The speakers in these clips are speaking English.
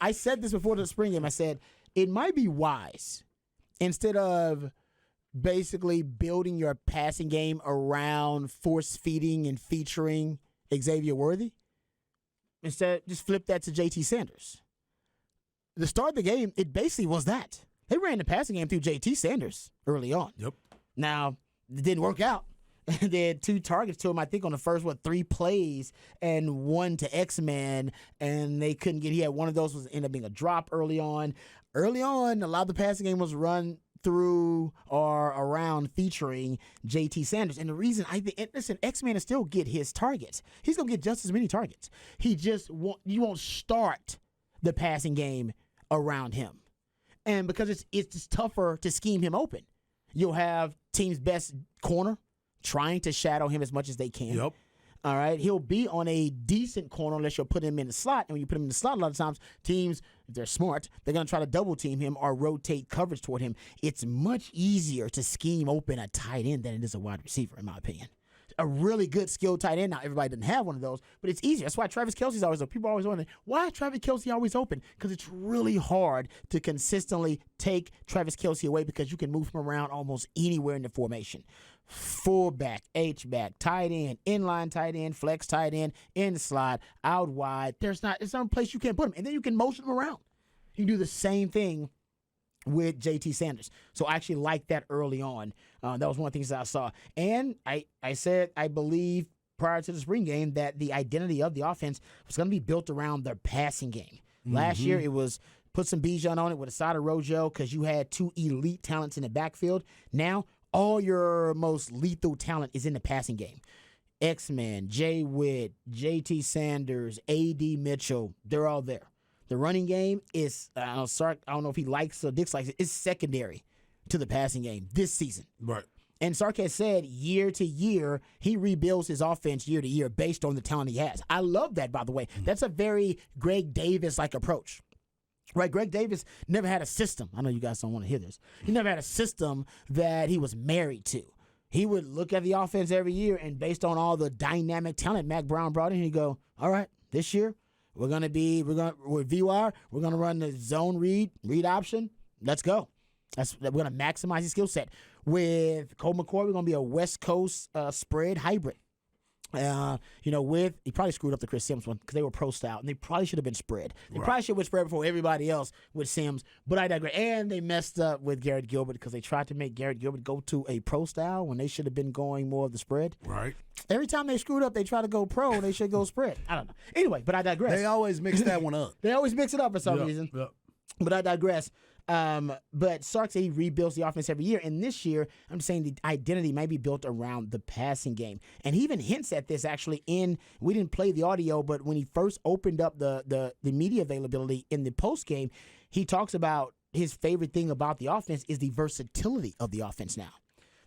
I said this before the spring game. I said it might be wise instead of basically building your passing game around force feeding and featuring Xavier Worthy. Instead, just flip that to JT Sanders. The start of the game, it basically was that. They ran the passing game through JT Sanders early on. Yep. Now, it didn't work out. They had 2 targets to him, I think, on the first, 3 plays, and 1 to X-Man, and they couldn't get. He had one of those, ended up being a drop early on. Early on, a lot of the passing game was run through or around featuring JT Sanders. And the reason listen, X-Man will still get his targets. He's going to get just as many targets. He just you won't start the passing game around him. And because it's just tougher to scheme him open. You'll have team's best corner trying to shadow him as much as they can. Yep. All right. He'll be on a decent corner unless you'll put him in the slot. And when you put him in the slot, a lot of times teams, if they're smart, they're going to try to double team him or rotate coverage toward him. It's much easier to scheme open a tight end than it is a wide receiver, in my opinion. A really good skilled tight end. Now, everybody doesn't have one of those, but it's easier. That's why Travis Kelce's always open. People are always wondering, why is Travis Kelce always open? Because it's really hard to consistently take Travis Kelce away because you can move him around almost anywhere in the formation. Fullback, H-back, tight end, inline tight end, flex tight end, in the slot, out wide. There's no place you can't put him. And then you can motion him around. You can do the same thing with JT Sanders. So I actually liked that early on. That was one of the things that I saw. And I said, I believe prior to the spring game that the identity of the offense was going to be built around their passing game. Last year it was put some Bijan on it with a side of Rojo because you had 2 elite talents in the backfield. Now all your most lethal talent is in the passing game. X-Man, Jay Witt, JT Sanders, A.D. Mitchell, they're all there. The running game is, I don't know if he likes or Dix likes it, it's secondary to the passing game this season. Right. And Sark has said year to year, he rebuilds his offense year to year based on the talent he has. I love that, by the way. That's a very Greg Davis-like approach. Right, Greg Davis never had a system. I know you guys don't want to hear this. He never had a system that he was married to. He would look at the offense every year, and based on all the dynamic talent Mac Brown brought in, he'd go, all right, this year, with VWR, we're going to run the zone read option. Let's go. We're going to maximize his skill set. With Cole McCoy, we're going to be a West Coast spread hybrid. He probably screwed up the Chris Sims one because they were pro style, and they probably should have been spread. They probably should have been spread before everybody else with Sims, but I digress. And they messed up with Garrett Gilbert because they tried to make Garrett Gilbert go to a pro style when they should have been going more of the spread. Right. Every time they screwed up, they try to go pro, and they should go spread. I don't know. Anyway, but I digress. They always mix that one up. They always mix it up for some reason. Yep. But I digress. But Sark said he rebuilds the offense every year. And this year, I'm saying the identity might be built around the passing game. And he even hints at this actually we didn't play the audio, but when he first opened up the media availability in the post game, he talks about his favorite thing about the offense is the versatility of the offense now.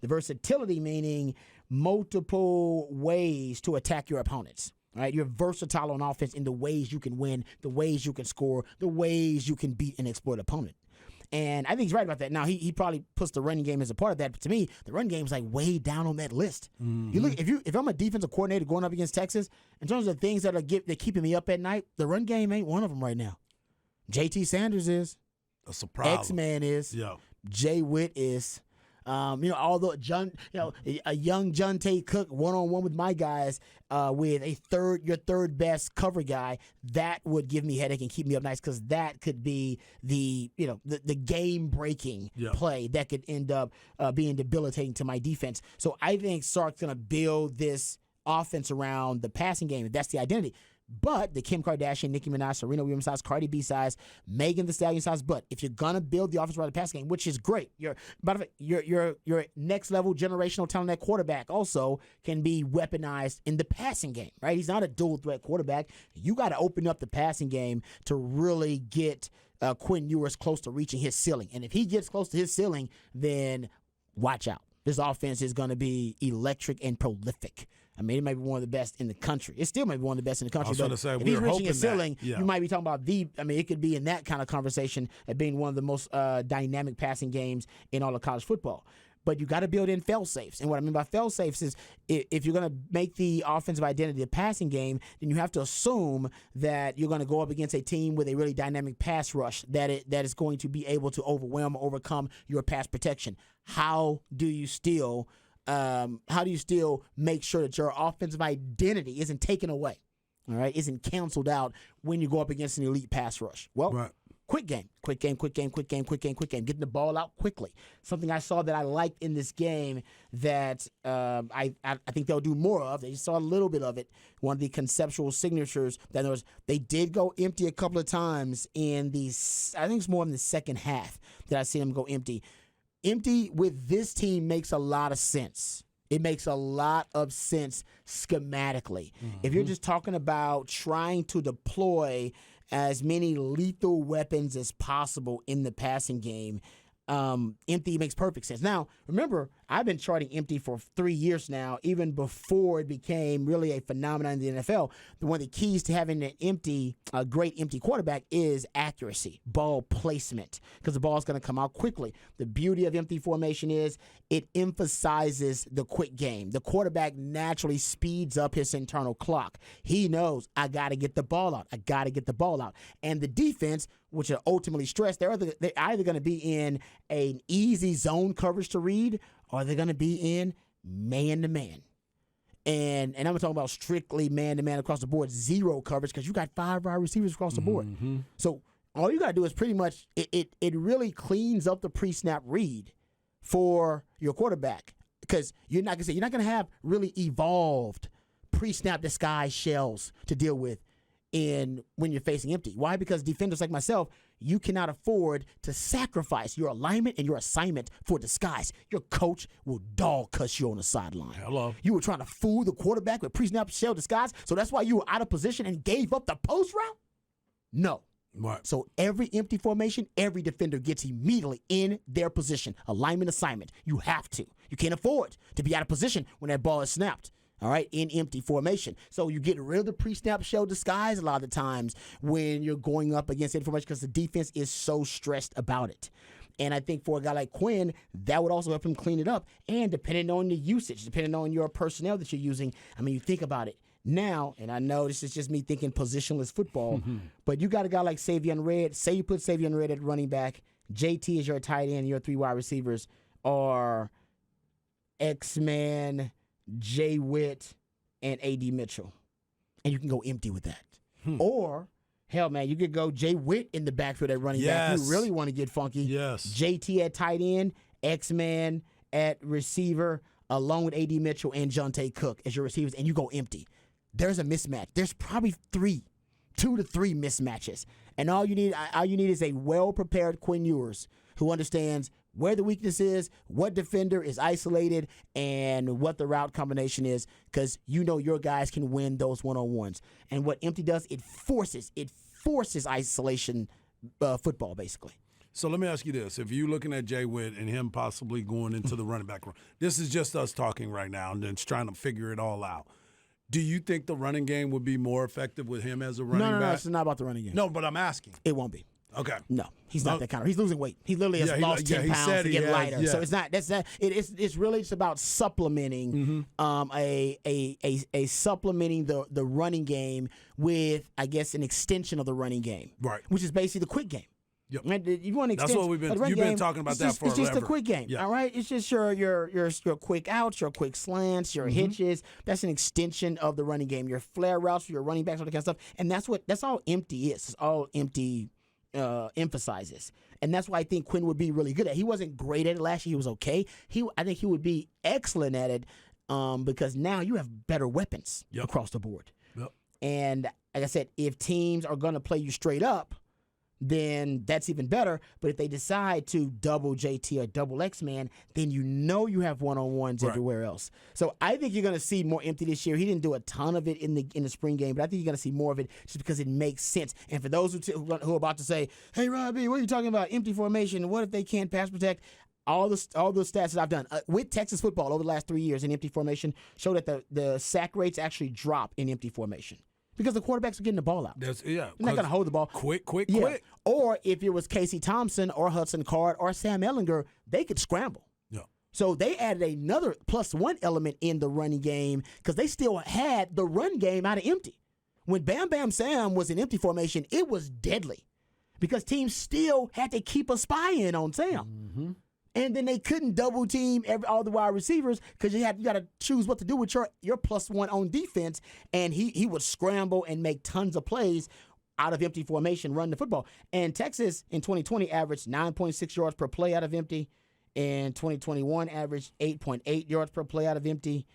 The versatility meaning multiple ways to attack your opponents. All right, you're versatile on offense in the ways you can win, the ways you can score, the ways you can beat and exploit opponent. And I think he's right about that. Now, he probably puts the running game as a part of that, but to me, the run game is like way down on that list. Mm-hmm. You look, if I'm a defensive coordinator going up against Texas, in terms of things that are keeping me up at night, the run game ain't one of them right now. JT Sanders is. That's a problem. X-Man is. Yeah. Jay Witt is. Although a young John Tate Cook one-on-one with my guys with your third best cover guy, that would give me a headache and keep me up nice because that could be the game-breaking play that could end up being debilitating to my defense. So I think Sark's going to build this offense around the passing game, if that's the identity. But the Kim Kardashian, Nicki Minaj, Serena Williams size, Cardi B size, Megan Thee Stallion size. But if you're gonna build the offense around the passing game, which is great, your next level generational talent at quarterback also can be weaponized in the passing game, right? He's not a dual threat quarterback. You got to open up the passing game to really get Quinn Ewers close to reaching his ceiling. And if he gets close to his ceiling, then watch out. This offense is going to be electric and prolific. I mean, it might be one of the best in the country. It still might be one of the best in the country. I was going to say, if he's reaching his ceiling, you might be talking about it could be in that kind of conversation at being one of the most dynamic passing games in all of college football. but you got to build in fail safes. And what I mean by fail safes is if you're going to make the offensive identity a passing game, then you have to assume that you're going to go up against a team with a really dynamic pass rush that is going to be able to overcome your pass protection. How do you still make sure that your offensive identity isn't taken away? All right, isn't canceled out when you go up against an elite pass rush. Well, Right. quick game. Getting the ball out quickly. Something I saw that I liked in this game that I think they'll do more of. They saw a little bit of it. One of the conceptual signatures that there was, they did go empty a couple of times in I think it's more in the second half that I see them go empty. Empty with this team makes a lot of sense. It makes a lot of sense schematically. If you're just talking about trying to deploy as many lethal weapons as possible in the passing game, empty makes perfect sense. Now, remember, I've been charting empty for 3 years now, even before it became really a phenomenon in the NFL. One of the keys to having a great empty quarterback is accuracy, ball placement, because the ball is going to come out quickly. The beauty of empty formation is it emphasizes the quick game. The quarterback naturally speeds up his internal clock. He knows, I got to get the ball out. And the defense, which are ultimately stressed, they're either going to be in an easy zone coverage to read, or they're going to be in man-to-man. And I'm talking about strictly man-to-man across the board, zero coverage, because you got 5 wide receivers across the board. So all you got to do is pretty much, it really cleans up the pre-snap read for your quarterback, because you're not going to have really evolved pre-snap disguise shells to deal with when you're facing empty. Why? Because defenders like myself, you cannot afford to sacrifice your alignment and your assignment for disguise. Your coach will dog cuss you on the sideline. Hello. You were trying to fool the quarterback with pre-snap shell disguise, so that's why you were out of position and gave up the post route? No. Right. So every empty formation, every defender gets immediately in their position. Alignment, assignment. You have to. You can't afford to be out of position when that ball is snapped. All right, in empty formation. So you get rid of the pre-snap shell disguise a lot of the times when you're going up against empty formation, because the defense is so stressed about it. And I think for a guy like Quinn, that would also help him clean it up. And depending on the usage, depending on your personnel that you're using, I mean, you think about it now, and I know this is just me thinking positionless football, but you got a guy like Savion Red. Say you put Savion Red at running back, JT is your tight end, your 3 wide receivers are X-Man, Jay Witt, and A.D. Mitchell. And you can go empty with that. Or, hell, man, you could go Jay Witt in the backfield at running back. You really want to get funky. Yes. JT at tight end, X-Man at receiver, along with A.D. Mitchell and Jonte Cook as your receivers, and you go empty. There's a mismatch. There's probably 2 to 3 mismatches. And all you need is a well-prepared Quinn Ewers who understands where the weakness is, what defender is isolated, and what the route combination is, because you know your guys can win those one-on-ones. And what empty does, it forces isolation football, basically. So let me ask you this. If you're looking at Jay Witt and him possibly going into the running back room, this is just us talking right now and then trying to figure it all out. Do you think the running game would be more effective with him as a running back? No, it's not about the running game. No, but I'm asking. It won't be. Okay. No, he's not that kind of. He's losing weight. He literally has lost 10 pounds to get lighter. So it's not. It's really just about supplementing, supplementing the running game with, I guess, an extension of the running game, right? Which is basically the quick game. Yep. Right? You want to extend. That's what you've been talking about that for. It's just a quick game. Yeah. All right. It's just your quick outs, your quick slants, your hitches. That's an extension of the running game. Your flare routes, your running backs, all that kind of stuff. And that's all empty is. It's all empty emphasizes. And that's why I think Quinn would be really good at it. He wasn't great at it last year. He was okay. I think he would be excellent at it because now you have better weapons across the board. Yep. And like I said, if teams are going to play you straight up, then that's even better. But if they decide to double JT or double X-Man, then you know you have one-on-ones everywhere else. So I think you're going to see more empty this year. He didn't do a ton of it in the spring game, but I think you're going to see more of it just because it makes sense. And for those who are about to say, hey, Robbie, what are you talking about? Empty formation. What if they can't pass protect? All the stats that I've done with Texas football over the last 3 years in empty formation show that the sack rates actually drop in empty formation. Because the quarterbacks are getting the ball out. They're not going to hold the ball. Quick. Or if it was Casey Thompson or Hudson Card or Sam Ehlinger, they could scramble. Yeah. So they added another +1 element in the running game because they still had the run game out of empty. When Bam Bam Sam was in empty formation, it was deadly because teams still had to keep a spy in on Sam. Mm-hmm. And then they couldn't double team all the wide receivers because you got to choose what to do with your +1 on defense. And he would scramble and make tons of plays out of empty formation, run the football. And Texas in 2020 averaged 9.6 yards per play out of empty. In 2021, averaged 8.8 yards per play out of empty.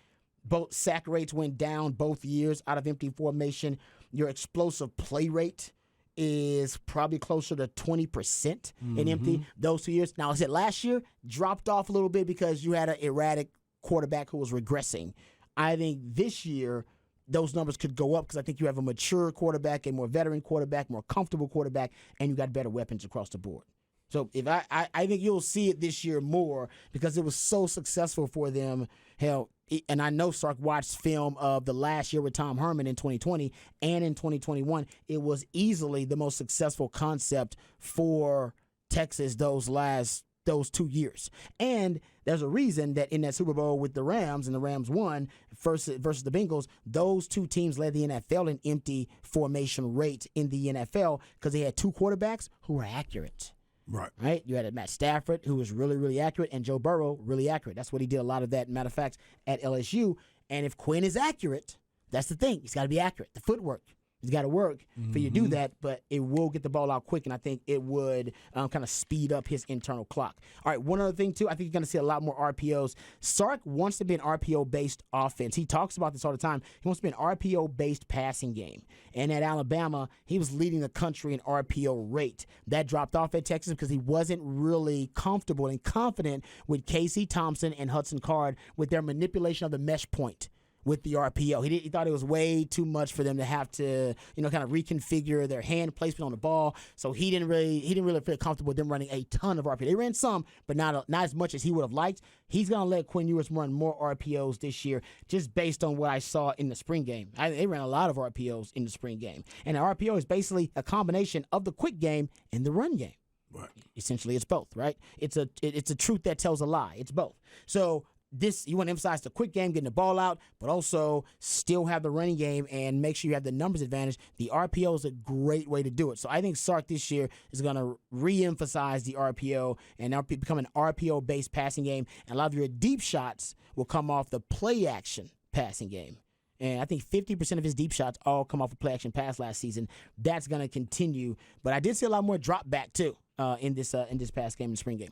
Both sack rates went down both years out of empty formation. Your explosive play rate is probably closer to 20% in empty those 2 years. Now, I said last year dropped off a little bit because you had an erratic quarterback who was regressing. I think this year those numbers could go up because I think you have a mature quarterback, a more veteran quarterback, more comfortable quarterback, and you got better weapons across the board. So if I think you'll see it this year more because it was so successful for them. Hell, and I know Sark watched film of the last year with Tom Herman in 2020 and in 2021. It was easily the most successful concept for Texas those 2 years. And there's a reason that in that Super Bowl with the Rams, and the Rams won versus the Bengals, those two teams led the NFL in empty formation rate in the NFL because they had two quarterbacks who were accurate. Right. You had Matt Stafford, who was really, really accurate, and Joe Burrow, really accurate. That's what he did a lot of that, matter of fact, at LSU. And if Quinn is accurate, that's the thing. He's got to be accurate. The footwork. He's got to work for you to do that, but it will get the ball out quick, and I think it would kind of speed up his internal clock. All right, one other thing, too, I think you're going to see a lot more RPOs. Sark wants to be an RPO-based offense. He talks about this all the time. He wants to be an RPO-based passing game. And at Alabama, he was leading the country in RPO rate. That dropped off at Texas because he wasn't really comfortable and confident with Casey Thompson and Hudson Card with their manipulation of the mesh point with the RPO. He thought it was way too much for them to have to, kind of reconfigure their hand placement on the ball. So he didn't really feel comfortable with them running a ton of RPO. They ran some, but not as much as he would have liked. He's going to let Quinn Ewers run more RPOs this year just based on what I saw in the spring game. They ran a lot of RPOs in the spring game. And the RPO is basically a combination of the quick game and the run game. Right. Essentially, it's both, right? It's a truth that tells a lie. It's both. So you want to emphasize the quick game, getting the ball out, but also still have the running game and make sure you have the numbers advantage. The RPO is a great way to do it. So I think Sark this year is going to re-emphasize the RPO and now become an RPO-based passing game. And a lot of your deep shots will come off the play-action passing game. And I think 50% of his deep shots all come off a play-action pass last season. That's going to continue. But I did see a lot more drop back, too, in this past game, in the spring game.